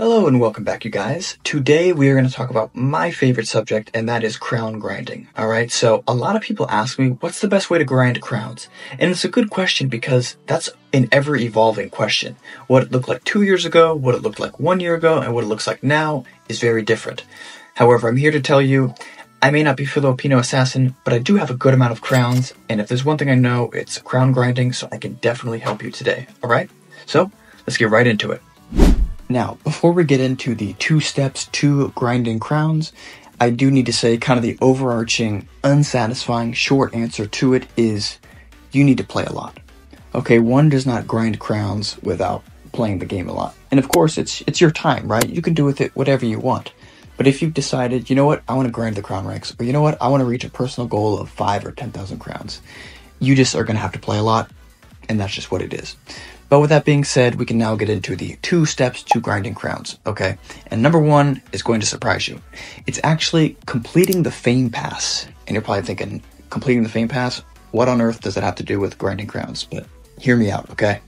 Hello and welcome back, you guys. Today we are going to talk about my favorite subject, and that is crown grinding. Alright, so a lot of people ask me, what's the best way to grind crowns? And it's a good question because that's an ever-evolving question. What it looked like 2 years ago, what it looked like 1 year ago, and what it looks like now is very different. However, I'm here to tell you, I may not be Filipino assassin, but I do have a good amount of crowns, and if there's one thing I know, it's crown grinding, so I can definitely help you today. Alright? So, let's get right into it. Now, before we get into the 2 steps to grinding crowns, I do need to say kind of the overarching, unsatisfying, short answer to it is you need to play a lot. Okay, one does not grind crowns without playing the game a lot. And of course, it's your time, right? You can do with it whatever you want. But if you've decided, you know what, I want to grind the crown ranks, or you know what, I want to reach a personal goal of 5 or 10,000 crowns, you just are going to have to play a lot, and that's just what it is. But with that being said, we can now get into the 2 steps to grinding crowns, okay? And number 1 is going to surprise you. It's actually completing the fame pass. And you're probably thinking, completing the fame pass? What on earth does that have to do with grinding crowns? But hear me out, okay?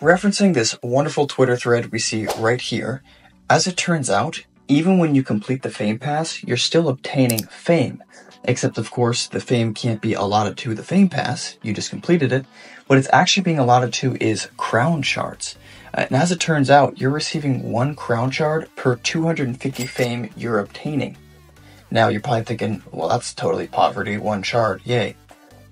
Referencing this wonderful Twitter thread we see right here, as it turns out, even when you complete the fame pass, you're still obtaining fame. Except, of course, the fame can't be allotted to the fame pass. You just completed it. What it's actually being allotted to is crown shards. And as it turns out, you're receiving 1 crown shard per 250 fame you're obtaining. Now, you're probably thinking, well, that's totally poverty, 1 shard, yay.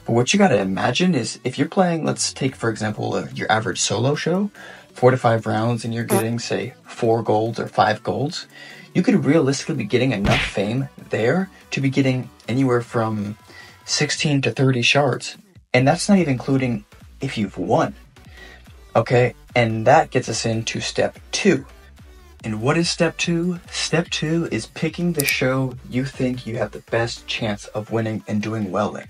But what you gotta imagine is, if you're playing, let's take, for example, your average solo show, 4 to 5 rounds, and you're getting, say, 4 golds or 5 golds, you could realistically be getting enough fame there to be getting anywhere from 16 to 30 shards. And that's not even including if you've won. Okay, and that gets us into step 2. And what is step 2? Step 2 is picking the show you think you have the best chance of winning and doing well in.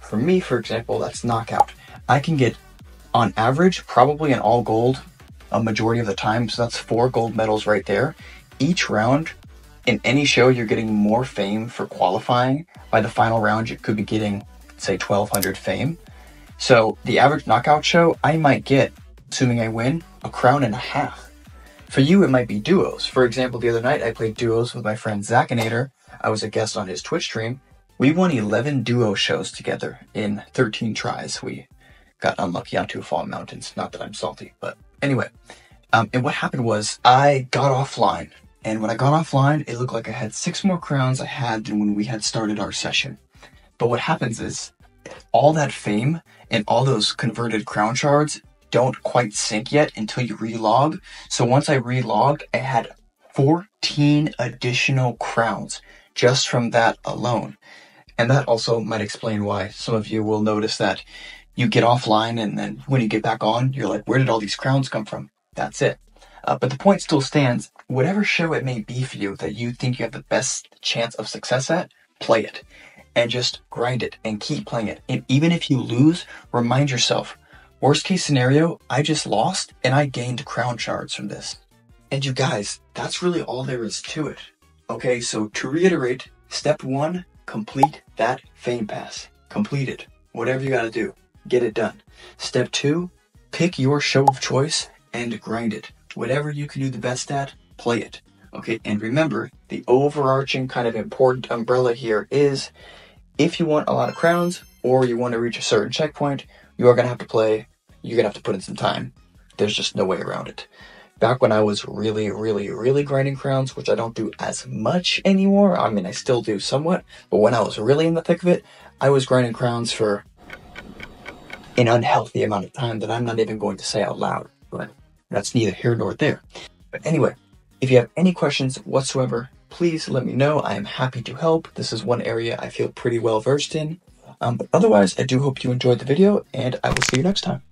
For me, for example, that's knockout. I can get, on average, probably an all gold a majority of the time, so that's 4 gold medals right there. Each round, in any show, you're getting more fame for qualifying. By the final round, you could be getting, say, 1,200 fame. So the average knockout show, I might get, assuming I win, 1.5 crowns. For you, it might be duos. For example, the other night, I played duos with my friend Zachanator. I was a guest on his Twitch stream. We won 11 duo shows together in 13 tries. We got unlucky on 2 Fall Mountains. Not that I'm salty, but anyway. And what happened was, I got offline. And when I got offline, it looked like I had 6 more crowns I had than when we had started our session. But what happens is, all that fame and all those converted crown shards don't quite sync yet until you relog. So once I relogged, I had 14 additional crowns just from that alone. And that also might explain why some of you will notice that you get offline and then when you get back on, you're like, where did all these crowns come from? That's it. But the point still stands. Whatever show it may be for you that you think you have the best chance of success at, play it. And just grind it and keep playing it. And even if you lose, remind yourself, worst case scenario, I just lost and I gained crown shards from this. And you guys, that's really all there is to it. Okay, so to reiterate, step 1, complete that fame pass. Complete it. Whatever you gotta do, get it done. Step 2, pick your show of choice and grind it. Whatever you can do the best at, play it. Okay, and remember, the overarching kind of important umbrella here is, if you want a lot of crowns, or you want to reach a certain checkpoint, you are going to have to play, you're going to have to put in some time. There's just no way around it. Back when I was really grinding crowns, which I don't do as much anymore, I mean, I still do somewhat, but when I was really in the thick of it, I was grinding crowns for an unhealthy amount of time that I'm not even going to say out loud, but that's neither here nor there. But anyway, if you have any questions whatsoever, please let me know. I am happy to help. This is one area I feel pretty well versed in. But otherwise, I do hope you enjoyed the video, and I will see you next time.